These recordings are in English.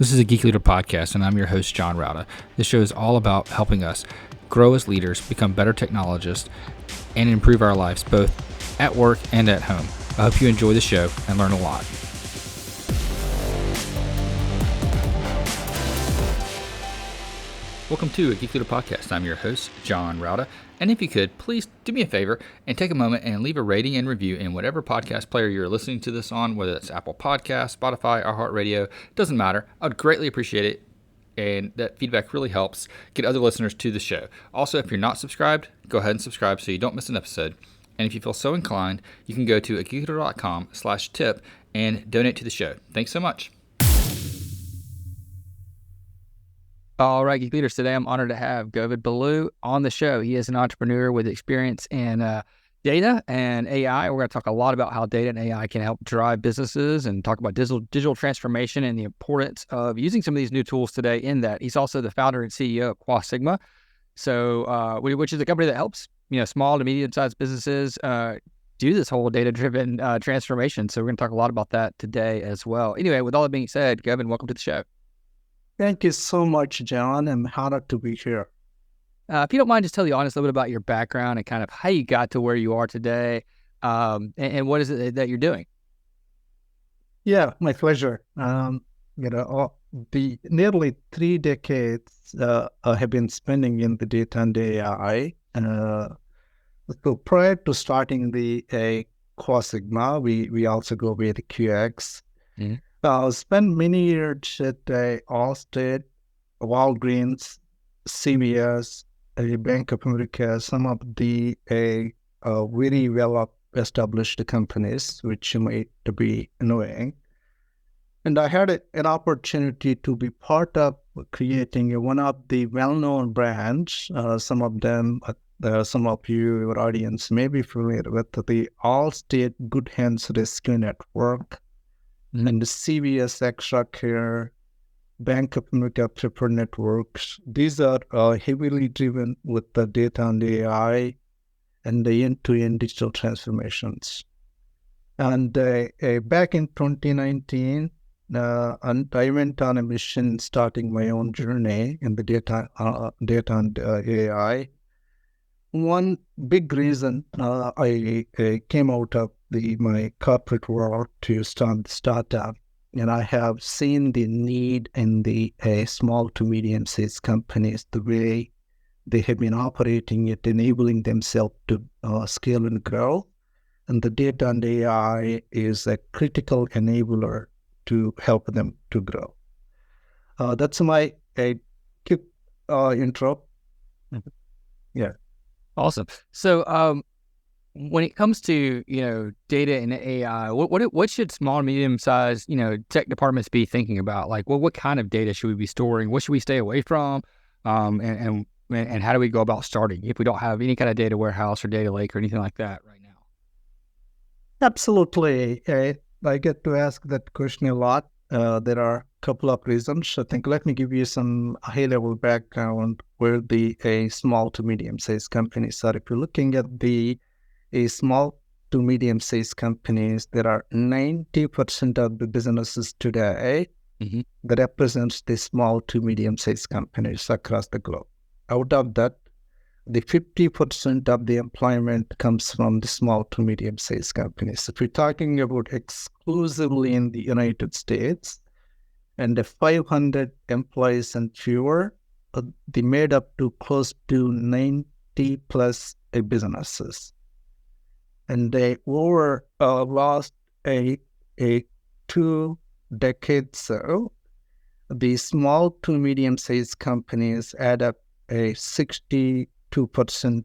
This is a Geek Leader podcast, and I'm your host, John Rauda. This show is all about helping us grow as leaders, become better technologists, and improve our lives both at work and at home. I hope you enjoy the show and learn a lot. Welcome to a Geek Leader podcast. I'm your host, John Rauda. And if you could, please do me a favor and take a moment and leave a rating and review in whatever podcast player you're listening to this on, whether it's Apple Podcasts, Spotify, iHeartRadio, doesn't matter. I would greatly appreciate it. And that feedback really helps get other listeners to the show. Also, if you're not subscribed, go ahead and subscribe so you don't miss an episode. And if you feel so inclined, you can go to geekleader.com/tip and donate to the show. Thanks so much. All right, Geek Leaders, today I'm honored to have Govind Balu on the show. He is an entrepreneur with experience in data and AI. We're going to talk a lot about how data and AI can help drive businesses and talk about digital transformation and the importance of using some of these new tools today in that. He's also the founder and CEO of QuaXigma, which is a company that helps small to medium-sized businesses do this whole data-driven transformation. So we're going to talk a lot about that today as well. Anyway, with all that being said, Govind, welcome to the show. Thank you so much, John. I'm honored to be here. If you don't mind, just tell the audience a little bit about your background and kind of how you got to where you are today, and what is it that you're doing? Yeah, my pleasure. The nearly 3 decades I have been spending in the data and AI. So prior to starting the QuaXigma, we also go with the QX. Mm-hmm. I spent many years at AllState, Walgreens, CVS, Bank of America, some of the very well-established companies, which you might be knowing. And I had an opportunity to be part of creating one of the well-known brands. Some of them, some of you, your audience, may be familiar with the AllState GoodHands Rescue Network. Mm-hmm. And the CVS Extracare, Bank of America preferred networks. These are heavily driven with the data and AI and the end-to-end digital transformations. And back in 2019, and I went on a mission starting my own journey in the data and AI. One big reason I came out of my corporate world to start the startup, and I have seen the need in the small to medium-sized companies, the way they have been operating it, enabling themselves to scale and grow. And the data and AI is a critical enabler to help them to grow. That's my quick intro. Yeah. Awesome. So when it comes to data and AI, what should small and medium sized tech departments be thinking about? Like, what kind of data should we be storing? What should we stay away from? And how do we go about starting if we don't have any kind of data warehouse or data lake or anything like that right now? Absolutely. I get to ask that question a lot. There are a couple of reasons. I think let me give you some high-level background where the small to medium-sized companies are. If you're looking at the small to medium-sized companies, there are 90% of the businesses today that represents the small to medium-sized companies across the globe. Out of that, the 50% of the employment comes from the small to medium-sized companies. If we're talking about exclusively in the United States, and the 500 employees and fewer, they made up to close to 90 plus businesses. And they over last 2 decades so, the small to medium-sized companies add up 62%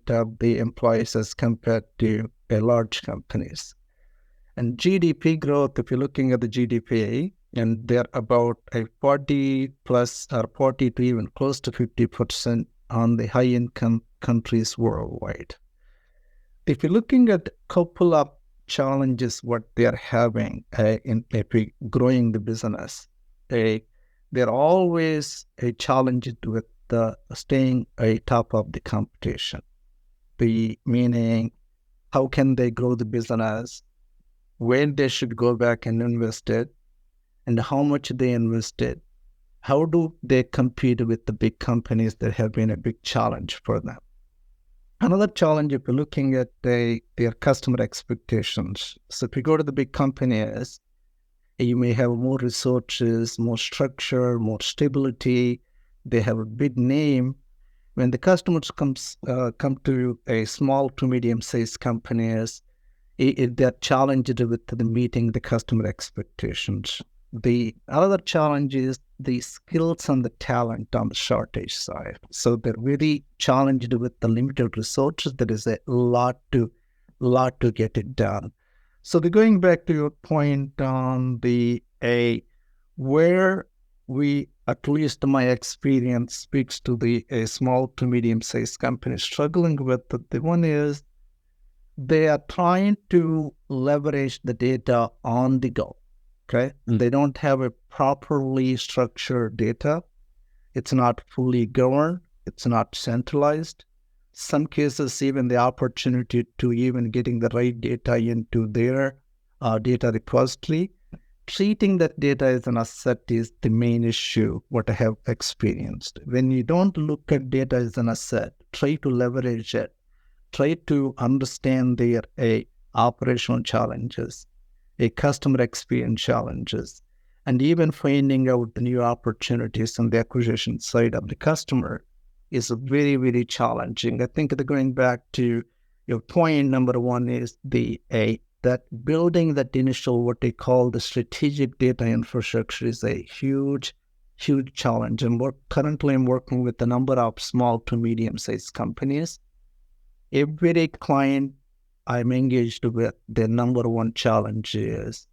of the employees as compared to large companies. And GDP growth, if you're looking at the GDP, and they're about 40 plus or 40 to even close to 50% on the high-income countries worldwide. If you're looking at a couple of challenges, what they're having in growing the business, they're always challenged with staying top of the competition. Meaning, how can they grow the business, when they should go back and invest it, and how much they invested, how do they compete with the big companies that have been a big challenge for them? Another challenge, if you're looking at their customer expectations. So if you go to the big companies, you may have more resources, more structure, more stability. They have a big name. When the customers come to a small to medium-sized companies, they're challenged with the meeting the customer expectations. The other challenge is the skills and the talent on the shortage side. So they're very challenged with the limited resources. There is a lot to get it done. So going back to your point on where we, at least my experience speaks to a small to medium-sized company struggling with the one is they are trying to leverage the data on the go. Okay. They don't have a properly structured data. It's not fully governed. It's not centralized. Some cases, even the opportunity to even getting the right data into their data repository, treating that data as an asset is the main issue, what I have experienced. When you don't look at data as an asset, try to leverage it, try to understand their operational challenges, a customer experience challenges, and even finding out the new opportunities on the acquisition side of the customer is very, very challenging. I think going back to your point, number one is that building that initial, what they call the strategic data infrastructure is a huge, huge challenge. And currently I'm working with a number of small to medium-sized companies. Every client I'm engaged with, their number one challenge is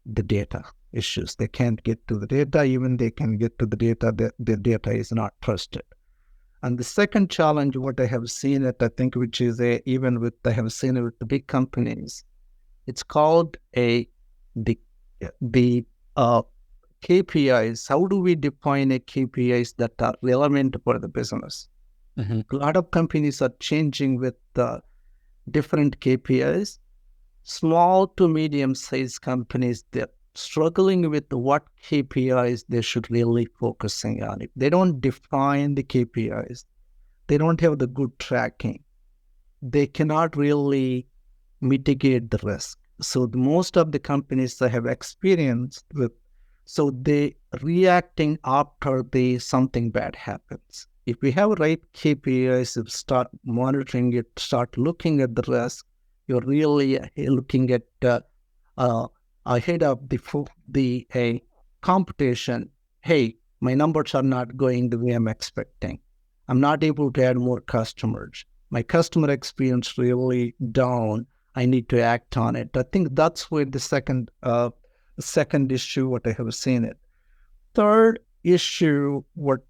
the data issues. They can't get to the data. Even they can get to the data, their data is not trusted. And the second challenge, what I have seen it, I think, which is I have seen it with the big companies, it's called the KPIs. How do we define a KPIs that are relevant for the business? A lot of companies are changing with the different KPIs. Small to medium-sized companies, they're struggling with what KPIs they should really focusing on. If they don't define the KPIs, they don't have the good tracking, they cannot really mitigate the risk. So most of the companies I have experienced with, so they reacting after something bad happens. If we have right KPIs, if start monitoring it, start looking at the risk, you're really looking at ahead of the competition. Hey, my numbers are not going the way I'm expecting. I'm not able to add more customers. My customer experience really down. I need to act on it. I think that's where the second issue, what I have seen it. Third issue, what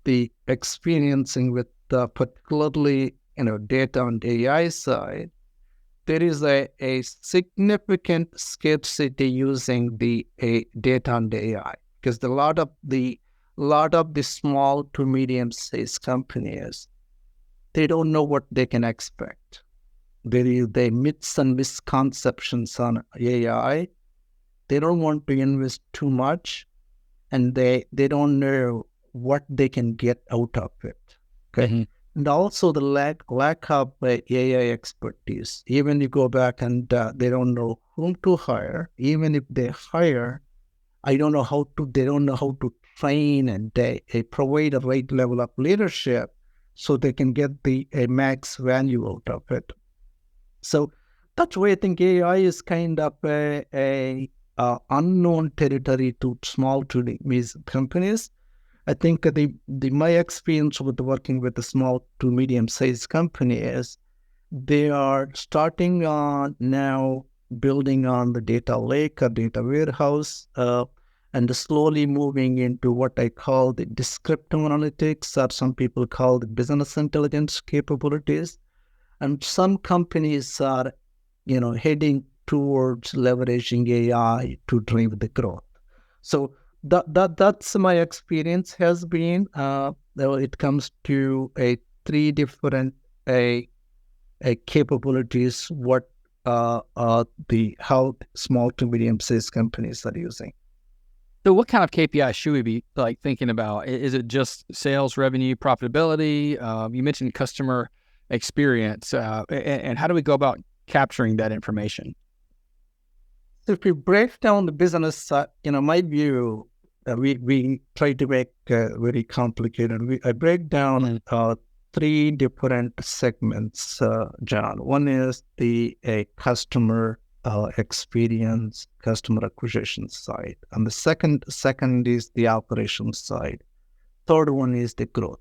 the experiencing with particularly data on the AI side, there is a significant scarcity using the data on the AI, because a lot of the small to medium sized companies, they don't know what they can expect. They myths and misconceptions on AI. They don't want to invest too much, and they don't know what they can get out of it. Okay. Mm-hmm. And also the lack of AI expertise. Even you go back and they don't know whom to hire. Even if they hire, they don't know how to train, and they provide a right level of leadership so they can get a max value out of it. So that's why I think AI is kind of a unknown territory to small to medium companies. I think my experience with working with the small to medium-sized companies, they are starting on now building on the data lake or data warehouse, and slowly moving into what I call the descriptive analytics, or some people call the business intelligence capabilities. And some companies are, heading towards leveraging AI to drive the growth. So that's my experience has been. It comes to three different capabilities. How small to medium sized companies are using. So what kind of KPI should we be like thinking about? Is it just sales, revenue, profitability? You mentioned customer experience, and how do we go about capturing that information? So if we break down the business, my view, we try to make very complicated. I break down three different segments, John. One is the customer experience, customer acquisition side, and the second is the operations side. Third one is the growth.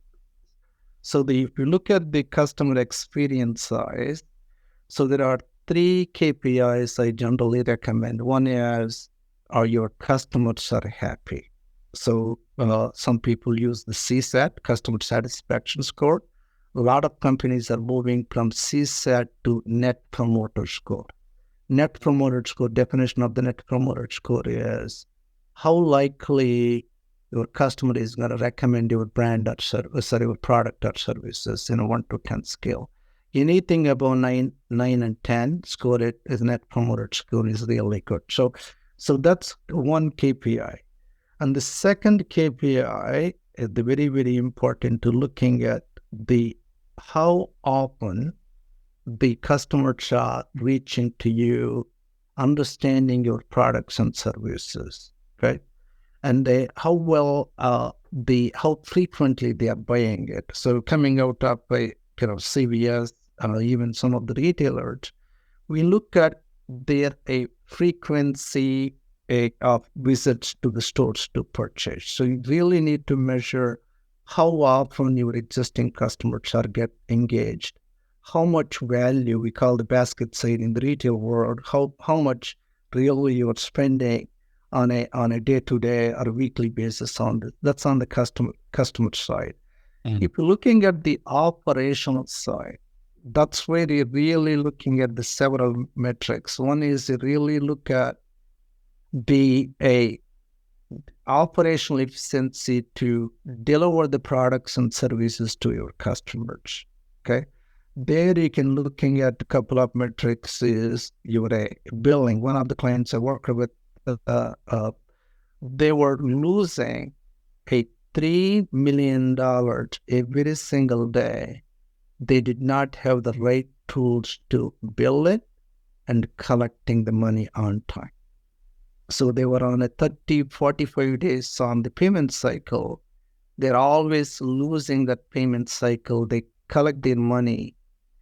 So if you look at the customer experience side, so there are three KPIs I generally recommend. One is, are your customers are happy? So some people use the CSAT, customer satisfaction score. A lot of companies are moving from CSAT to Net Promoter Score. Net Promoter Score, definition of the Net Promoter Score is how likely your customer is going to recommend your brand or service, or your product or services in a 1 to 10 scale. Anything above 9 and 10, score it as Net Promoter Score is really good. So that's one KPI. And the second KPI is the very, very important to looking at the how often the customers are reaching to you, understanding your products and services, right? And how frequently they are buying it. So coming out of CVS, even some of the retailers, we look at their frequency of visits to the stores to purchase. So you really need to measure how often your existing customers are get engaged, how much value, we call the basket side in the retail world, how much really you're spending on a day-to-day or a weekly basis that's on the customer side. If you're looking at the operational side, that's where you're really looking at the several metrics. One is you really look at the operational efficiency to deliver the products and services to your customers. Okay, there you can looking at a couple of metrics. Is your billing. One of the clients I work with, they were losing $3 million every single day. They did not have the right tools to bill it and collecting the money on time. So they were on a 30, 45 days on the payment cycle. They're always losing that payment cycle. They collect their money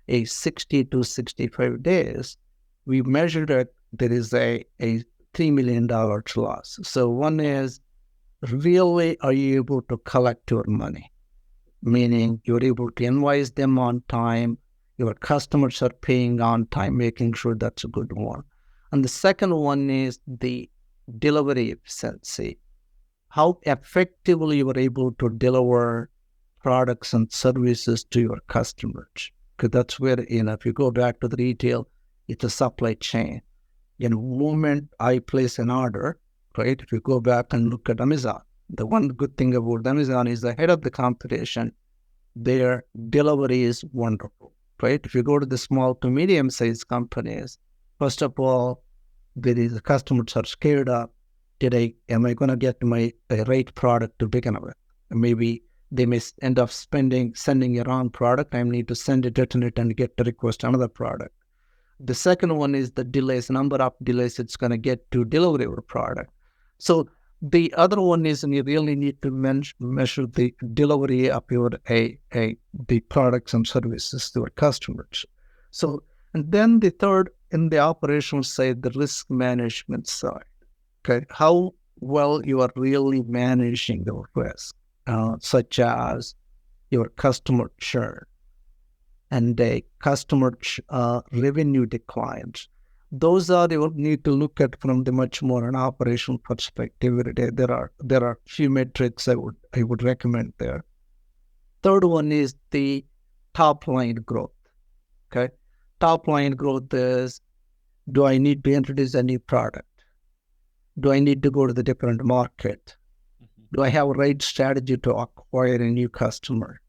60 to 65 days. We measured it. There is a $3 million loss. So one is, really, are you able to collect your money? Meaning you're able to invoice them on time, your customers are paying on time, making sure that's a good one. And the second one is the delivery efficiency. How effectively you are able to deliver products and services to your customers. Because that's where, if you go back to the retail, it's a supply chain. In the moment I place an order, right? If you go back and look at Amazon, the one good thing about Amazon is ahead of the competition, their delivery is wonderful, right? If you go to the small to medium-sized companies, first of all, the customers are scared of, am I going to get my right product to begin with? Maybe they may end up sending a wrong product. I need to send it, return it, and get to request another product. The second one is the delays, number of delays it's going to get to deliver your product. So the other one is, and you really need to measure the delivery of your the products and services to your customers. So, and then the third, in the operational side, the risk management side. Okay, how well you are really managing the risk, such as your customer churn and the customer revenue declines. Those are you need to look at from the much more an operational perspective. There are few metrics I would recommend there. Third one is the top line growth. Okay, top line growth is, do I need to introduce a new product? Do I need to go to the different market? Do I have a right strategy to acquire a new customer?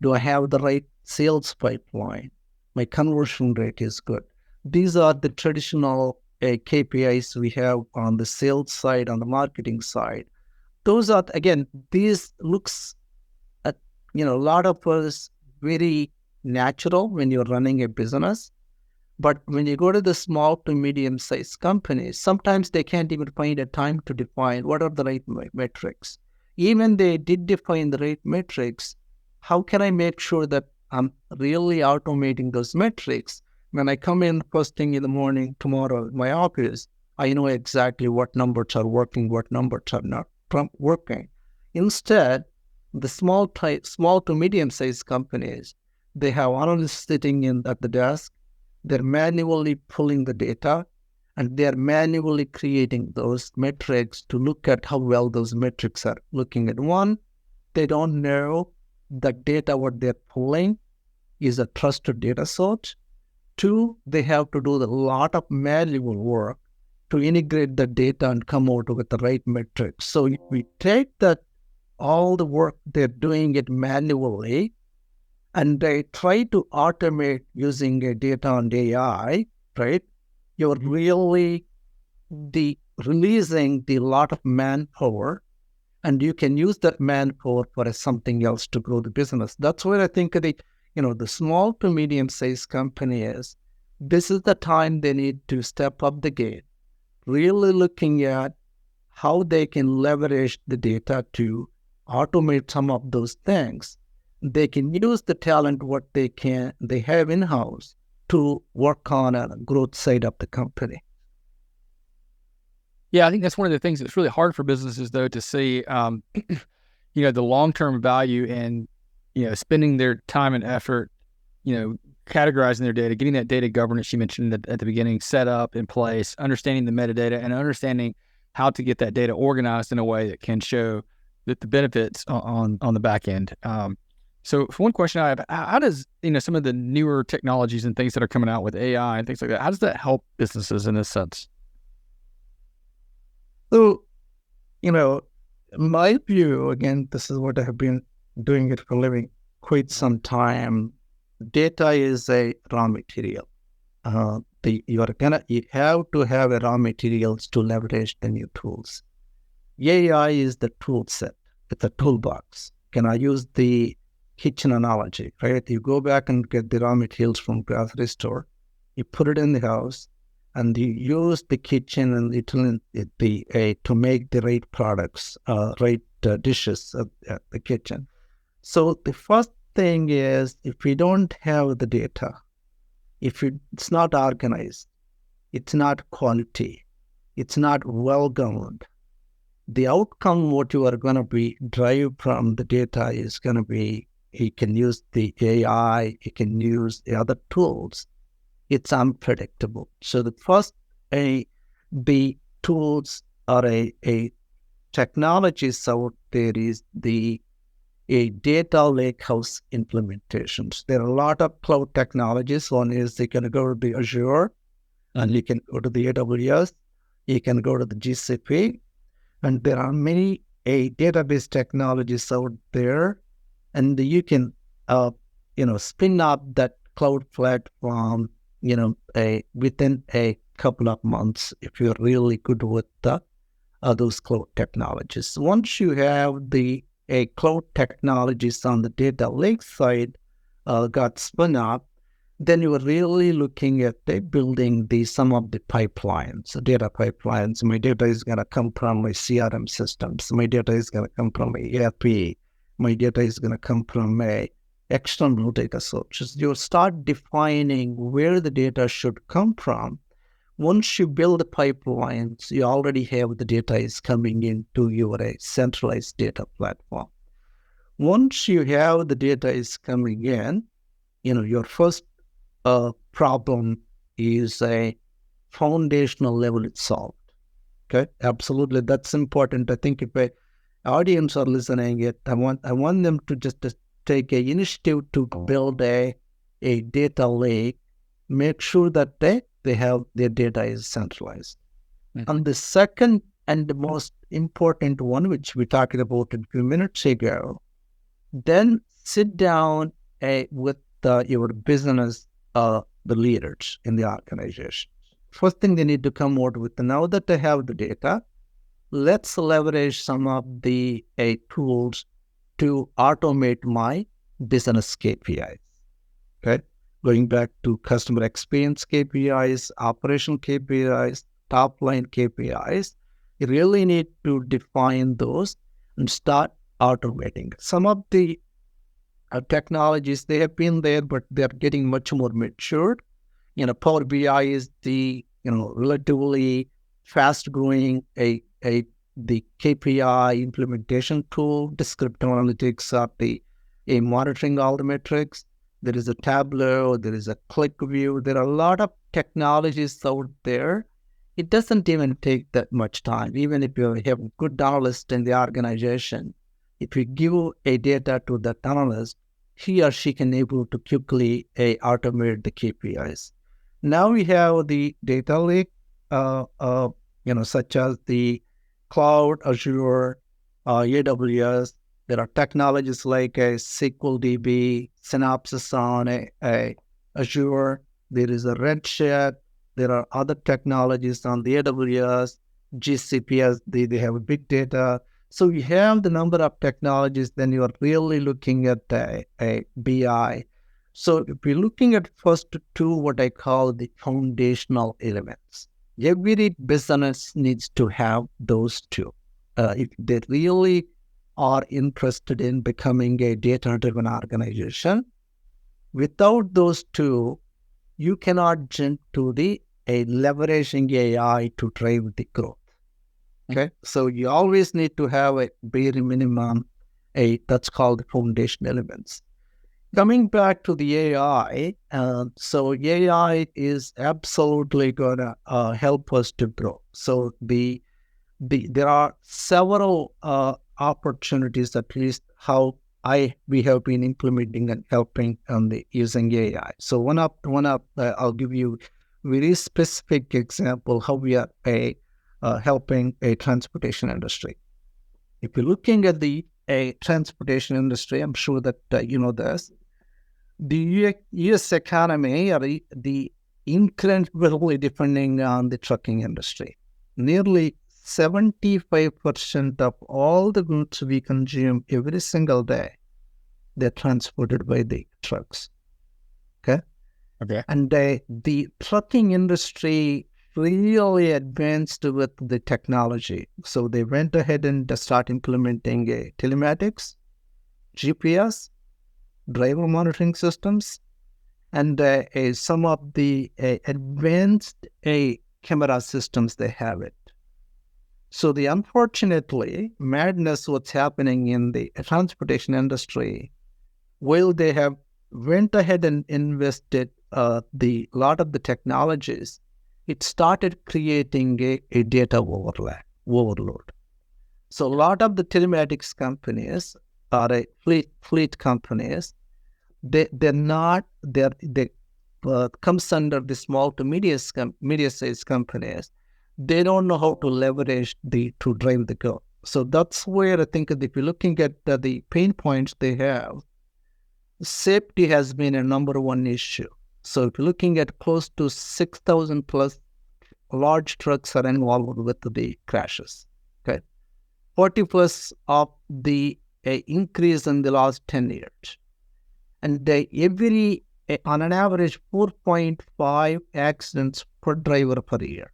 Do I have the right sales pipeline? My conversion rate is good. These are the traditional KPIs we have on the sales side, on the marketing side. Those are, again, these looks at, a lot of us very natural when you're running a business. But when you go to the small to medium-sized companies, sometimes they can't even find a time to define what are the right metrics. Even they did define the right metrics, how can I make sure that I'm really automating those metrics? When I come in first thing in the morning tomorrow in my office, I know exactly what numbers are working, what numbers are not working. Instead, the small to medium-sized companies, they have analysts sitting at the desk. They're manually pulling the data, and they're manually creating those metrics to look at how well those metrics are looking at. One, they don't know the data what they're pulling is a trusted data source. Two, they have to do a lot of manual work to integrate the data and come out with the right metrics. So if we take all the work they're doing it manually, and they try to automate using data and AI, right? You're really releasing the lot of manpower, and you can use that manpower for something else to grow the business. That's where I think the small to medium-sized companies, this is the time they need to step up the game, really looking at how they can leverage the data to automate some of those things. They can use the talent what they have in-house to work on a growth side of the company. Yeah, I think that's one of the things that's really hard for businesses, though, to see, the long-term value in, spending their time and effort, categorizing their data, getting that data governance you mentioned at the beginning set up in place, understanding the metadata, and understanding how to get that data organized in a way that can show that the benefits on the back end. So for one question I have, how does, some of the newer technologies and things that are coming out with AI and things like that, how does that help businesses in this sense? So, in my view, again, this is what I have been doing it for a living quite some time. Data is a raw material. You have to have a raw materials to leverage the new tools. AI is the tool set. It's a toolbox. Can I use the kitchen analogy, right? You go back and get the raw materials from grocery store, you put it in the house, and you use the kitchen and to make the right products, dishes at the kitchen. So the first thing is, if we don't have the data, it's not organized, it's not quality, it's not well governed, the outcome what you are going to be drive from the data is going to be, you can use the AI, you can use the other tools. It's unpredictable. So the first, the tools or a technologies out there is a data lakehouse implementations. There are a lot of cloud technologies. One is you can go to the Azure, and you can go to the AWS, you can go to the GCP, and there are many database technologies out there. And you can, spin up that cloud platform, within a couple of months if you're really good with those cloud technologies. Once you have a cloud technologies on the data lake side got spun up, then you are really looking at building some of the pipelines, data pipelines. My data is going to come from my CRM systems. My data is going to come from my ERP. My data is going to come from external data sources. You start defining where the data should come from. Once you build the pipelines, you already have the data is coming into your centralized data platform. Once you have the data is coming in, your first problem is a foundational level it's solved. Okay, absolutely, that's important. I think if a audience are listening it, I want them to just take an initiative to build a data lake, make sure that they have their data is centralized. Mm-hmm. And the second and the most important one, which we talked about a few minutes ago, then sit down with your business, the leaders in the organization. first thing they need to come out with, now that they have the data, let's leverage some of the tools to automate my business KPIs. Okay, going back to customer experience KPIs, operational KPIs, top line KPIs, you really need to define those and start automating. Some of the technologies, they have been there, but they're getting much more matured. Power BI is the relatively fast growing the KPI implementation tool. Descriptive analytics are a monitoring all the metrics. There is a Tableau, there is a ClickView. There are a lot of technologies out there. It doesn't even take that much time. Even if you have a good analyst in the organization, if you give a data to that analyst, he or she can able to quickly automate the KPIs. Now we have the data lake, such as the cloud, Azure, AWS. There are technologies like SQL DB, Synopsys on Azure. There is a Redshift. There are other technologies on the AWS, GCP, they have big data. So you have the number of technologies, then you are really looking at a BI. So if you're looking at first two, what I call the foundational elements, every business needs to have those two. If they really are interested in becoming a data-driven organization, without those two, you cannot jump to leveraging AI to drive the growth. Okay, so you always need to have a bare minimum, that's called the foundation elements. Coming back to the AI, so AI is absolutely going to help us to grow. So there are several opportunities, at least how we have been implementing and helping using AI. So I'll give you a very specific example how we are helping a transportation industry. If you're looking at the transportation industry, I'm sure that you know this. The U.S. economy are the incredibly depending on the trucking industry. Nearly 75% of all the goods we consume every single day, they're transported by the trucks. Okay. And the trucking industry really advanced with the technology. So they went ahead and start implementing telematics, GPS, driver monitoring systems, and some of the advanced camera systems they have it. So unfortunately, madness what's happening in the transportation industry, while they have went ahead and invested the lot of the technologies, it started creating a data overload. So a lot of the telematics companies are fleet companies. They comes under the small to medium size companies. They don't know how to leverage to drive the growth. So that's where I think if you're looking at the pain points they have, safety has been a number one issue. So if you're looking at close to 6,000 plus large trucks are involved with the crashes. Okay, 40 plus of the increase in the last 10 years, and on an average 4.5 accidents per driver per year.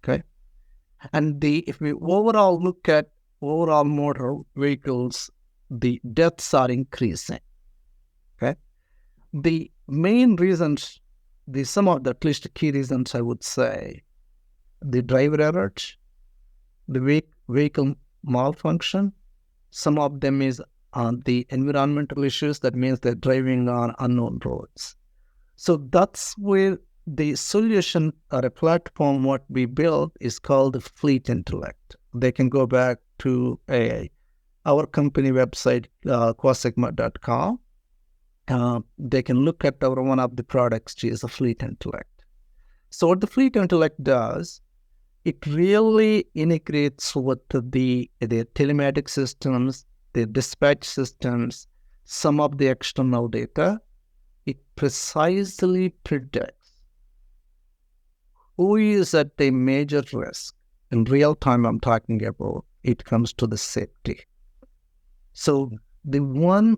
Okay, and if we overall look at overall motor vehicles, the deaths are increasing. Okay, the main reasons, some of the at least key reasons I would say, the driver errors, the vehicle malfunction. Some of them is on the environmental issues. That means they're driving on unknown roads. So that's where the solution or a platform what we built is called Fleet Intellect. They can go back to our company website, QuaXigma.com. They can look at one of the products, which is a Fleet Intellect. So what the Fleet Intellect does, it really integrates with the telematic systems, the dispatch systems, some of the external data. It precisely predicts who is at a major risk? In real time, I'm talking about it comes to the safety. So one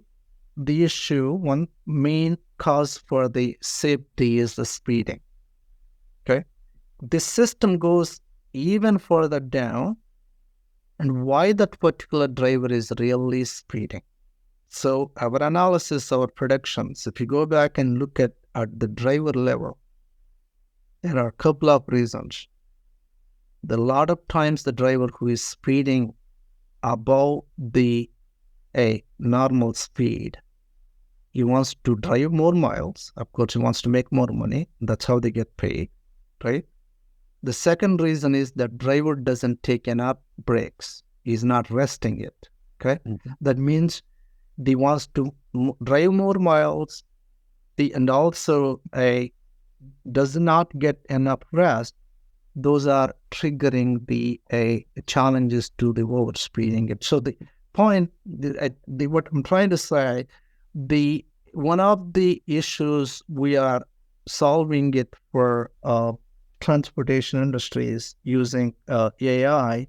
main cause for the safety is the speeding. Okay, this system goes even further down, and why that particular driver is really speeding. So our analysis, our predictions, if you go back and look at the driver level, there are a couple of reasons. A lot of times the driver who is speeding above a normal speed, he wants to drive more miles. Of course, he wants to make more money. That's how they get paid, right? The second reason is that driver doesn't take enough breaks. He's not resting it, okay? Mm-hmm. That means he wants to drive more miles, and also does not get enough rest. Those are triggering the challenges to the overspeeding. So the point, what I'm trying to say, one of the issues we are solving it for transportation industries using AI,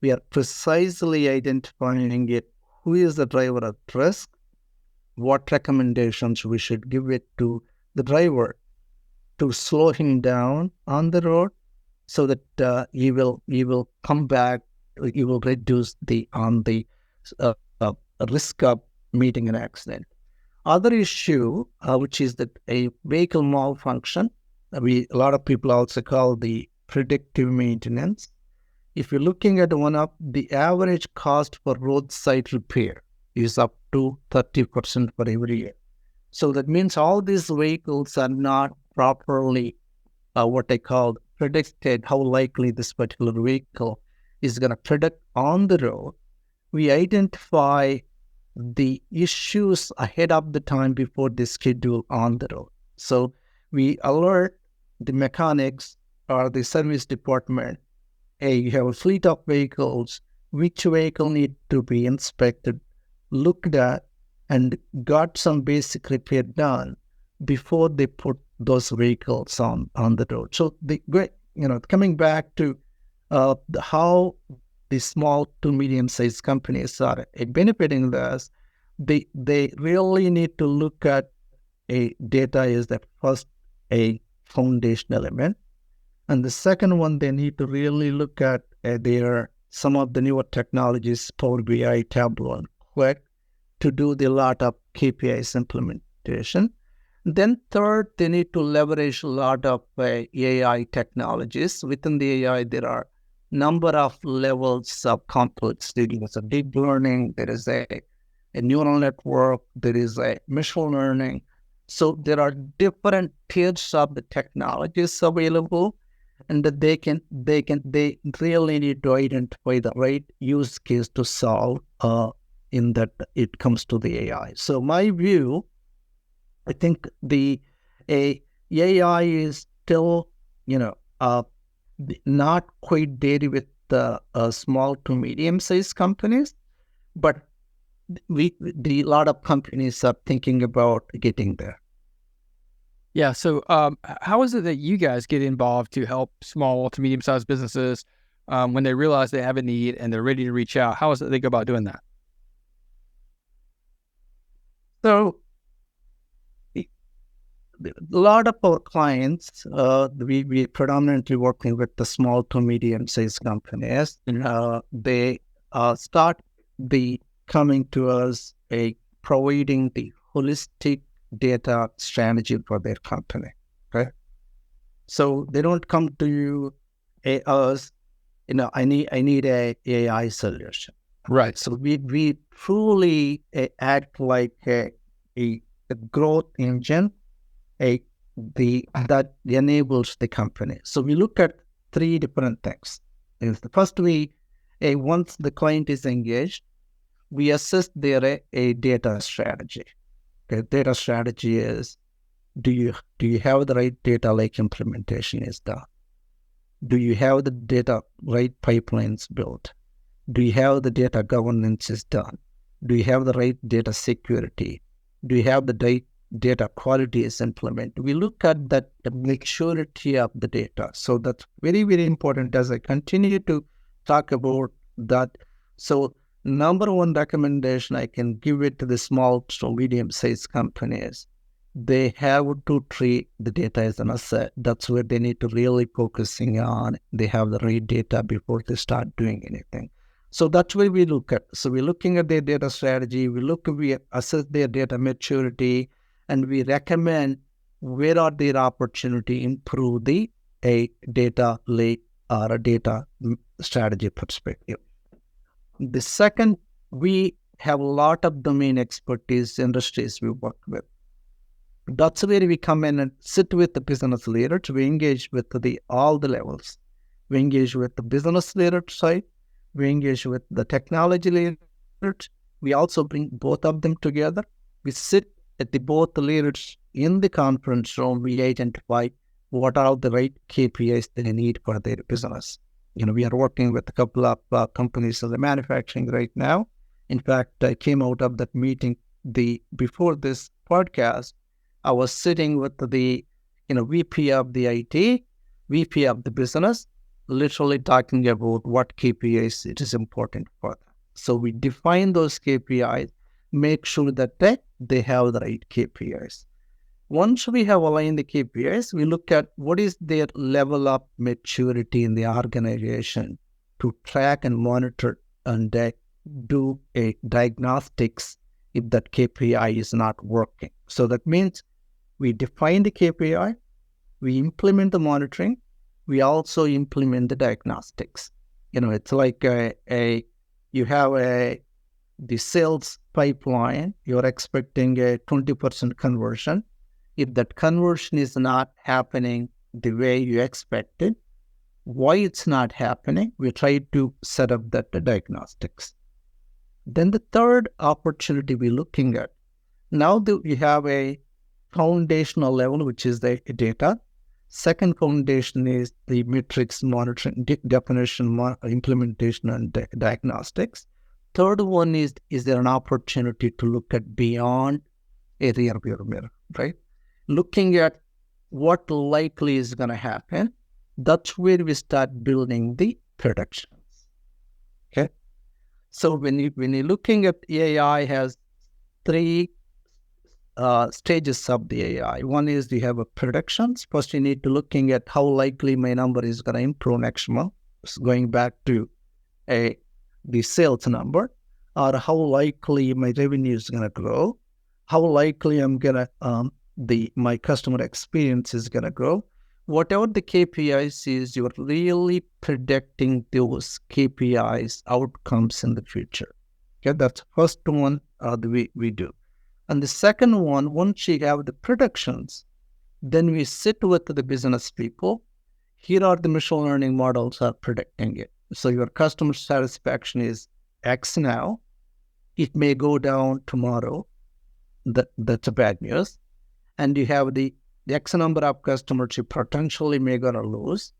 we are precisely identifying it. Who is the driver at risk? What recommendations we should give it to the driver to slow him down on the road, so that he will come back. He will reduce the risk of meeting an accident. Other issue, which is that a vehicle malfunction, a lot of people also call the predictive maintenance. If you're looking at one of the average cost for roadside repair is up to 30% for every year. So that means all these vehicles are not properly what I call predicted how likely this particular vehicle is going to predict on the road. We identify the issues ahead of the time before they schedule on the road. So we alert the mechanics or the service department, hey, you have a fleet of vehicles, which vehicle need to be inspected, looked at, and got some basic repair done before they put those vehicles on the road. So coming back to how the small to medium-sized companies are benefiting this, they really need to look at data is the first a foundation element, and the second one they need to really look at some of the newer technologies, Power BI, Tableau, and Qlik, to do the lot of KPIs implementation. Then third, they need to leverage a lot of AI technologies. Within the AI, there are number of levels of complexity. There's a deep learning, there is a neural network, there is a machine learning. So there are different tiers of the technologies available, and that they really need to identify the right use case to solve in that it comes to the AI. So my view, I think the AI is still, not quite there with the small to medium-sized companies, but a lot of companies are thinking about getting there. Yeah. So how is it that you guys get involved to help small to medium-sized businesses when they realize they have a need and they're ready to reach out? How is it they go about doing that? So a lot of our clients, we predominantly working with the small to medium-sized companies. They start coming to us providing the holistic data strategy for their company. Okay, so they don't come to you us. I need a AI solution. Right. So we truly act like a growth engine, that enables the company. So we look at three different things. The first, once the client is engaged, we assess their a data strategy. The data strategy is, do you have the right data lake implementation is done? Do you have the data right pipelines built? Do you have the data governance is done? Do you have the right data security? Do you have the data quality is implemented. We look at the maturity of the data. So that's very, very important as I continue to talk about that. So number one recommendation I can give it to the small to medium-sized companies, they have to treat the data as an asset. That's where they need to really focusing on. They have the right data before they start doing anything. So that's where we look at. So we're looking at their data strategy. We assess their data maturity, and we recommend where are their opportunity improve a data lake or a data strategy perspective. The second, we have a lot of domain expertise industries we work with. That's where we come in and sit with the business leaders. We engage with all the levels. We engage with the business leader side. We engage with the technology leaders. We also bring both of them together. We sit at both the leaders in the conference room. We identify what are the right KPIs they need for their business. We are working with a couple of companies in the manufacturing right now. In fact, I came out of that meeting before this podcast. I was sitting with the VP of the IT, VP of the business, literally talking about what KPIs it is important for them. So we define those KPIs, make sure that they have the right KPIs. Once we have aligned the KPIs, we look at what is their level of maturity in the organization to track and monitor and do a diagnostics if that KPI is not working. So that means we define the KPI, we implement the monitoring, we also implement the diagnostics. It's like you have the sales pipeline, you're expecting a 20% conversion. If that conversion is not happening the way you expected, why it's not happening, we try to set up the diagnostics. Then the third opportunity we're looking at, now that we have a foundational level, which is the data. Second foundation is the metrics monitoring, definition, implementation, and diagnostics. Third one is there an opportunity to look at beyond a rear view mirror, right? Looking at what likely is going to happen. That's where we start building the predictions. Okay. So when you're looking at AI, has three stages of the AI. One is you have a predictions. First, you need to looking at how likely my number is going to improve next month. So going back to the sales number, or how likely my revenue is going to grow, how likely I'm going to my customer experience is going to grow. Whatever the KPIs is, you're really predicting those KPIs outcomes in the future. Okay, that's the first one we do. And the second one, once you have the predictions, then we sit with the business people. Here are the machine learning models are predicting it. So your customer satisfaction is X now. It may go down tomorrow. That's a bad news. And you have the X number of customers you potentially may going to lose.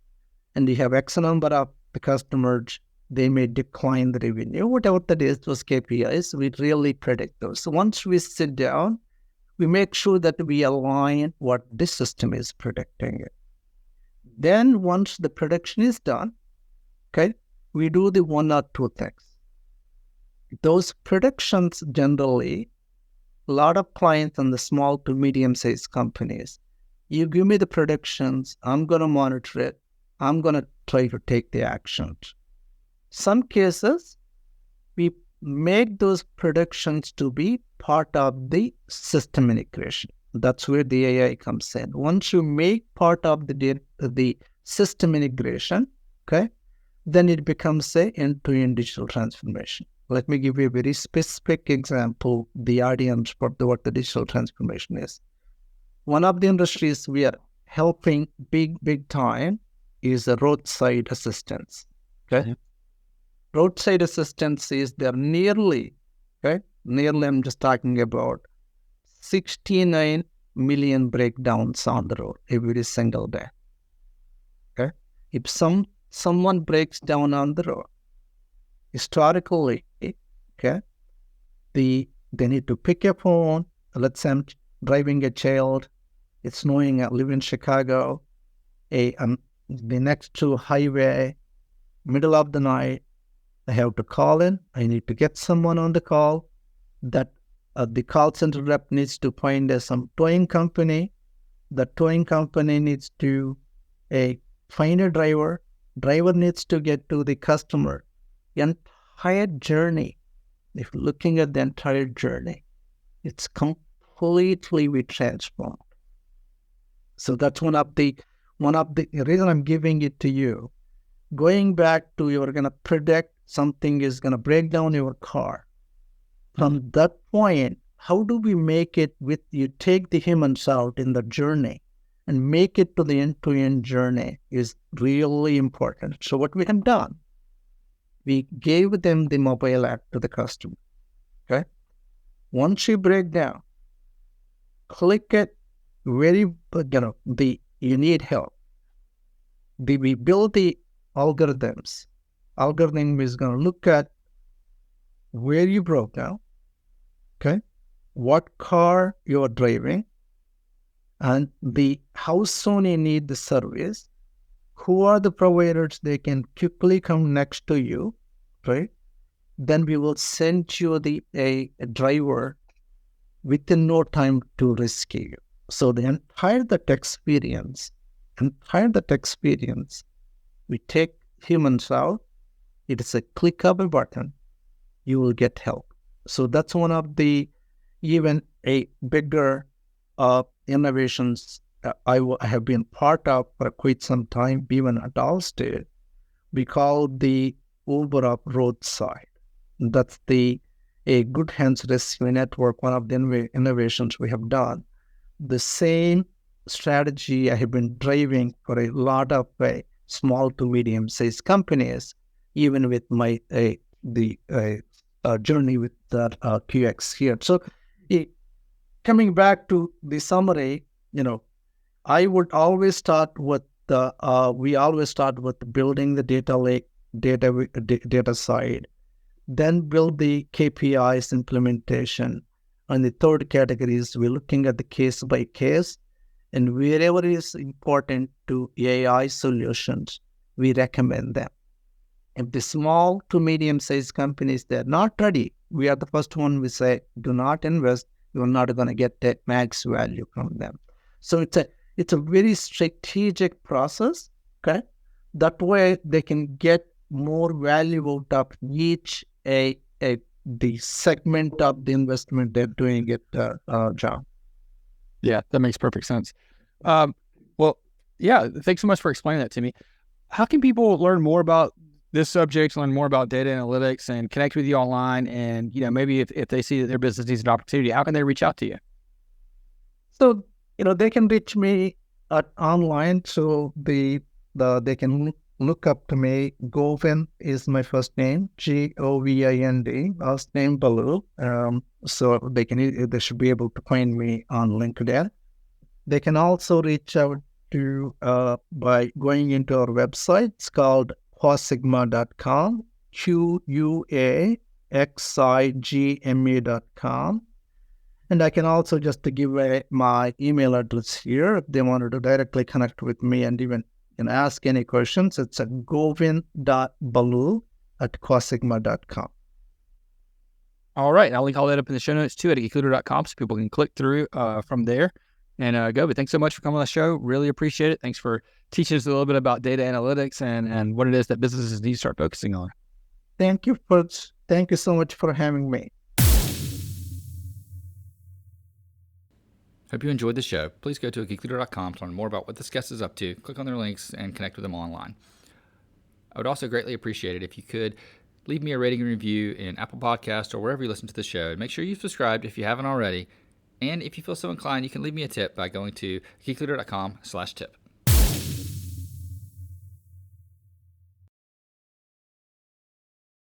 And you have X number of the customers, they may decline the revenue. Whatever that is, those KPIs, we really predict those. So once we sit down, we make sure that we align what this system is predicting it. Then once the prediction is done, okay, we do the one or two things. Those predictions generally, a lot of clients in the small to medium-sized companies, you give me the predictions, I'm going to monitor it, I'm going to try to take the actions. Some cases, we make those predictions to be part of the system integration. That's where the AI comes in. Once you make part of the system integration, okay, then it becomes a end-to-end digital transformation. Let me give you a very specific example, the audience for what the digital transformation is. One of the industries we are helping big time is the roadside assistance. Okay. Yeah. Roadside assistance is there nearly I'm just talking about 69 million breakdowns on the road every single day. Okay. If someone breaks down on the road, historically, okay, they need to pick a phone. Let's say driving a child. It's snowing. I live in Chicago. The next to highway, middle of the night. I have to call in. I need to get someone on the call. That the call center rep needs to find some towing company. The towing company needs to find a driver. Driver needs to get to the customer. The entire journey, if looking at the entire journey, it's completely transformed. So that's one of the reason I'm giving it to you. Going back to you're going to predict something is going to break down your car. From that point, how do we make it with you take the humans out in the journey and make it to the end-to-end journey is really important. So what we have done, we gave them the mobile app to the customer. Okay. Once you break down, click it where you need help. We build the algorithms. Algorithm is going to look at where you broke down, okay, what car you are driving, and how soon you need the service, who are the providers they can quickly come next to you, right? Then we will send you a driver within no time to rescue you. So the entire experience, we take humans out. It is a click of a button. You will get help. So that's one of the even a bigger innovations I have been part of for quite some time, even at AllState. We call the Uber of roadside. That's a GoodHands Rescue network, one of the innovations we have done. The same strategy I have been driving for a lot of small to medium-sized companies, even with my journey with that QX here. So coming back to the summary, I would always start with we always start with building the data lake, data side, then build the KPIs implementation. And the third category is we're looking at the case by case, and wherever it is important to AI solutions, we recommend them. If the small to medium-sized companies, they're not ready, we are the first one we say, do not invest. You're not going to get that max value from them. So it's a very strategic process, okay? That way they can get more value out of each the segment of the investment they're doing it, John. Yeah, that makes perfect sense. Well, yeah, thanks so much for explaining that to me. How can people learn more about this subject, learn more about data analytics, and connect with you online? And maybe if they see that their business needs an opportunity, how can they reach out to you? So they can reach me online. So they can look up to me. Govind is my first name, Govind, last name Balu. So they should be able to find me on LinkedIn. They can also reach out to by going into our website. It's called QuaXigma.com, QuaXigma.com. And I can also just give my email address here if they wanted to directly connect with me and even ask any questions. It's at govind.balu@QuaXigma.com. All right. I'll link all that up in the show notes too at geekleader.com so people can click through from there. And Govind, thanks so much for coming on the show. Really appreciate it. Thanks for teaching us a little bit about data analytics and what it is that businesses need to start focusing on. Thank you so much for having me. Hope you enjoyed the show. Please go to geekleader.com to learn more about what this guest is up to, click on their links, and connect with them online. I would also greatly appreciate it if you could leave me a rating and review in Apple Podcasts or wherever you listen to the show. And make sure you've subscribed if you haven't already. And if you feel so inclined, you can leave me a tip by going to geekleader.com/tip.